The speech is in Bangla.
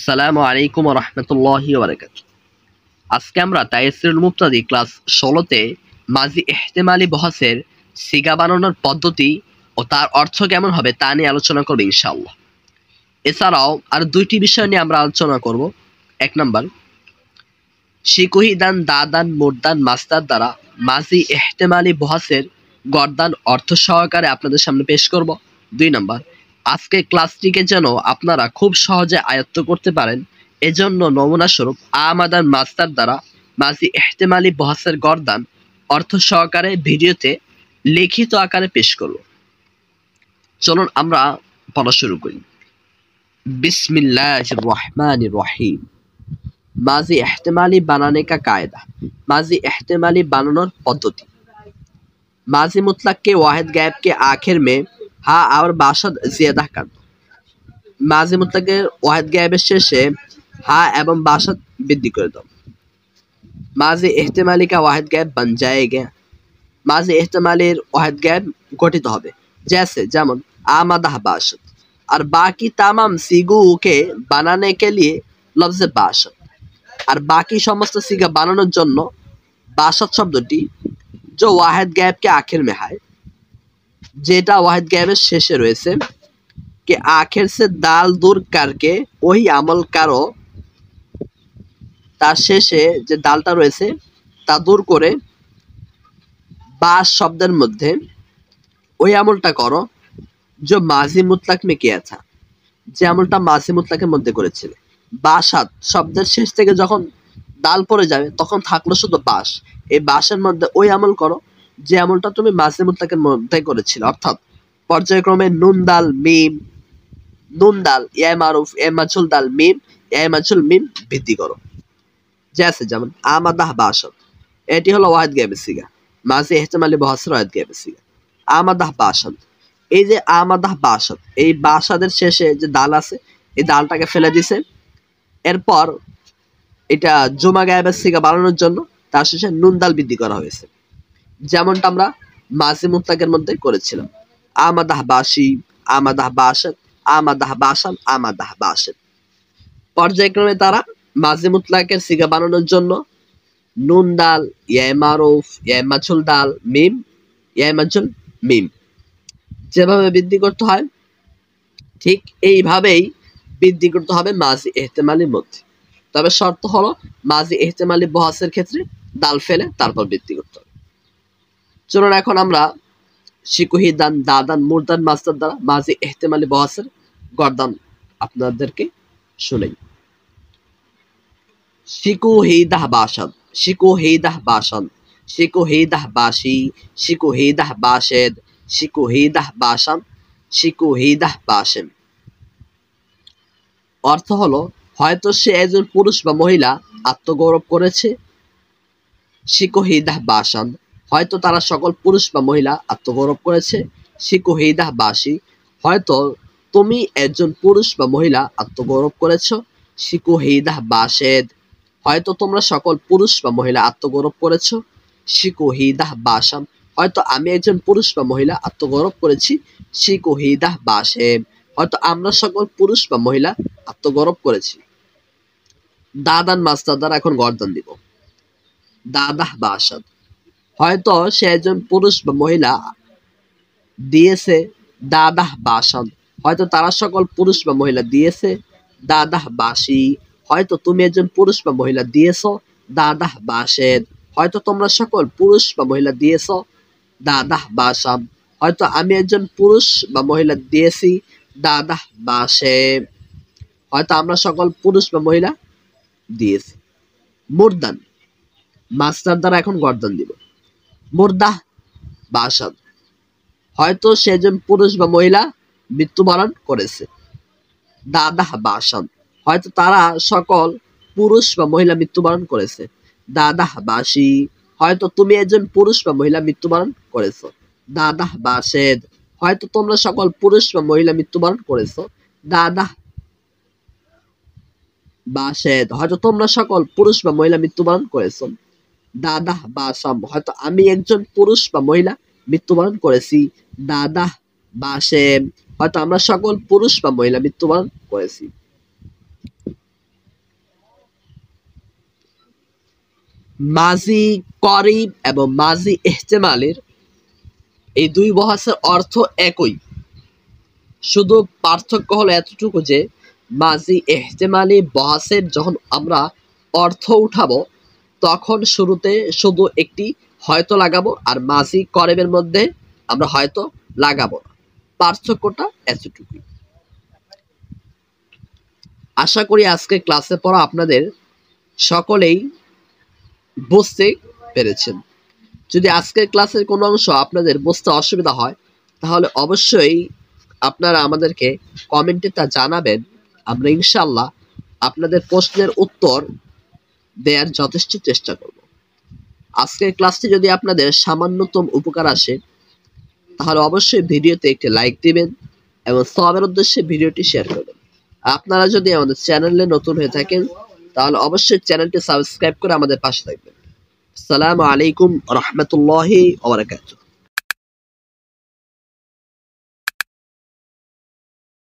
আসসালামু আলাইকুম ওয়া রাহমাতুল্লাহি ওয়া বারাকাতুহু। আজকে আমরা তাইসিরুল মুবতাদি ক্লাস 16 তে মাজি ইহতিমালি বহসের সিগা বানানোর পদ্ধতি ও তার অর্থ কেমন হবে তা নিয়ে আলোচনা করব ইনশাআল্লাহ। এছাড়াও আর দুইটি বিষয় নিয়ে আমরা আলোচনা করব। এক নাম্বার, শিকুহিদান দাদান মুরদান মাস্তার দ্বারা মাজি ইহতিমালি বহসের গর্দান অর্থ সহকারে আপনাদের সামনে পেশ করব। দুই নাম্বার, আজকে ক্লাসটিকে যেন আপনারা খুব সহজে আয়ত্ত করতে পারেন এজন্য নমুনা স্বরূপ আমাদান মাস্টার দ্বারা মাজি ইহতিমালি বহসের গর্দান অর্থ সহকারে ভিডিওতে লিখিত আকারে পেশ করব। চলুন আমরা পড়া শুরু করি। बिस्मिल्लाहिर रहमानिर रहीम। माजी एहतिमाली बनाने का कायदा। माजी एहतिमाली बनानोर पद्धति। माजी मुतलक के वाहिद गैब के आखिर में हा और बाशद ज़ियादा कर दो। माजी मुतलक के वाहिद गैबेर शेषे हा एवं बाशद वृद्धि कर दो। माजी एहतिमाली का वाहिद गैब बन जाएगा। माजी एहतिमालीर वाहिद गैब गठित होबे, जैसे जेमन आमादाह बाशद। और बाकी तमाम सिगु के बनाने के लिए लफ्ज़ बाशद और बाकी समस्त सिगा बनानोर जन्नो बाशद शब्दटी जो वाहिद गैब के आखिर में है, जेटा वाहिद गैबेर शेषे रयेछे के आखिर से दाल दूर करके वही আমল करो, तार शेषे जे दालटा रयेछे ता दूर करे बाश शब्देर मध्य वही আমলটা करो जो माजी मुतलक में किया था, যে আমলটা মাজি মুতলাকের মধ্যে করেছিলে। বাসাত শব্দের শেষ থেকে যখন দাল পড়ে যাবে তখন থাকলো শুধু বাস। এই বাসের মধ্যে ওই আমল করো যে আমলটা তুমি মাজি মুতলাকের মধ্যে করেছিলে, অর্থাৎ পর্যায়ক্রমে নুন দাল মিম, নুন দাল ইয়া মারুফ ইয়া মাজহুল দাল মিম ইয়া মাজহুল মিম বৃদ্ধি করো। জैसे যেমন আমাদাহ বাসাত, এটি হলো ওয়াহিদ গায়বের সিগা, মাজি ইহতিমালি বহসের ওয়াহিদ গায়বের সিগা। আমাদাহ বাসাত, এই যে আমাদাহ বাসাদ, এই বাসাদের শেষে যে দাল আছে এই দালটাকে ফেলে দিছে। এরপর এটা জুমা গায়েবের সিগা বানানোর জন্য তার শেষে নুন দাল বৃদ্ধি করা হয়েছে, যেমনটা আমরা মাজি মুতলাকের মধ্যে করেছিলাম। আমাদাহ বাসি, আমাদাহ বাসাদ, আমাদাহ বাসান, আমাদাহ বাসেদ। পর্যায়ক্রমে তারা মাজি মুতলাকের সিগা বানানোর জন্য নুন দাল ইয়া মারুফ ইয়া মাজহুল দাল মিম ইয়া মাজহুল মিম যেভাবে বৃদ্ধি করতে হয় ঠিক এইভাবেই বৃদ্ধি করতে হবে মাজি ইহতিমালির মধ্যে। তবে শর্ত হলো মাজি ইহতিমালি বহসের ক্ষেত্রে দাল ফেলে তারপর বৃদ্ধি করতে হবে। চলুন এখন আমরা শিকুহিদান দাদান মুরদান মাস্টার দ্বারা মাজি ইহতিমালি বহসের গর্দান আপনাদেরকে শুনাই। শিকুহিদাহ বাসাদ, শিকুহিদাহ বাসান, শিকুহিদাহ বাসি, শিকুহিদাহ বাশেদ, শিকুহিদাহ বাসান, শিকুহিদাহ বাসেম। অর্থ হলো হয়তো সে একজন পুরুষ বা মহিলা আত্মগৌরব করেছে। শিকুহিদাহ বাসান, হয়তো তারা সকল পুরুষ বা মহিলা আত্মগৌরব করেছে। শিকুহিদাহ বাসি, হয়তো তুমি একজন পুরুষ বা মহিলা আত্মগৌরব করেছ। শিকুহিদাহ বাশেদ, হয়তো তোমরা সকল পুরুষ বা মহিলা আত্মগৌরব করেছ। শিকুহিদাহ বাসাম, হয়তো আমি একজন পুরুষ বা মহিলা আত্মগৌরব করেছি। শিকুহিদাহ বাসেম, হয়তো আমরা সকল পুরুষ বা মহিলা আত্মগৌরব করেছি। দাদান মাস্টার দ্বারা এখন গর্দান দিব। দাদাহ বাসাদ, হয়তো সে একজন পুরুষ বা মহিলা দিয়েছে। দাদাহ বাসান, হয়তো তারা সকল পুরুষ বা মহিলা দিয়েছে। দাদাহ বাসি, হয়তো তুমি একজন পুরুষ বা মহিলা দিয়েছ। দাদাহ বাশেদ, হয়তো তোমরা সকল পুরুষ বা মহিলা দিয়েছ। দাদাহ বাসাম, হয়তো আমি একজন পুরুষ বা মহিলা দিয়েছি। দাদাহ বাসেম, হয়তো আমরা সকল পুরুষ বা মহিলা দিয়েছি। মুরদান মাস্টার দ্বারা এখন গর্দান দিব। মুরদাহ বাসাদ, হয়তো সে একজন পুরুষ বা মহিলা মৃত্যুবরণ করেছে। দাদাহ বাসান, হয়তো তারা সকল পুরুষ বা মহিলা মৃত্যুবরণ করেছে। দাদাহ বাসি, হয়তো তুমি একজন পুরুষ বা মহিলা মৃত্যুবরণ করেছ। দাদাহ বাশেদ, হয়তো তোমরা সকল পুরুষ বা মহিলা মৃত্যুবরণ করেছ। দাদাহ বাশেদ, হয়তো তোমরা সকল পুরুষ বা মহিলা মৃত্যুবরণ করেছ। দাদাহ বাসাম, হয়তো আমি একজন পুরুষ বা মহিলা মৃত্যুবরণ করেছি। দাদাহ বাসেম, হয়তো আমরা সকল পুরুষ বা মহিলা মৃত্যুবরণ করেছি। মাজি করিব এবং মাজি ইহতিমালের এই দুই বহাসের অর্থ একই, শুধু পার্থক্য হলো এতটুকু যে মাজি ইহতিমালি বহাসের যখন আমরা অর্থ উঠাবো তখন শুরুতে শুধু একটি হয়তো লাগাবো, আর মাজি করিবের মধ্যে আমরা হয়তো লাগাবো না। পার্থক্যটা এতটুকুই। আশা করি আজকে ক্লাসে পড়া আপনাদের সকলেই বুঝতে পেরেছেন। যদি আজকের ক্লাসের কোনো অংশ আপনাদের বুঝতে অসুবিধা হয় তাহলে অবশ্যই আপনারা আমাদেরকে কমেন্টে তা জানাবেন। আমরা ইনশাআল্লাহ আপনাদের প্রশ্নের উত্তর দেওয়ার যথেষ্ট চেষ্টা করব। আজকের ক্লাসটি যদি আপনাদের সামান্যতম উপকার আসে তাহলে অবশ্যই ভিডিওতে একটি লাইক দিবেন এবং সবার উদ্দেশ্যে ভিডিওটি শেয়ার করবেন। আপনারা যদি আমাদের চ্যানেলে নতুন হয়ে থাকেন তাহলে অবশ্যই চ্যানেলটি সাবস্ক্রাইব করে আমাদের পাশে থাকবেন। আসসালামু আলাইকুম ওয়া রাহমাতুল্লাহি ওয়া বারাকাতুহু।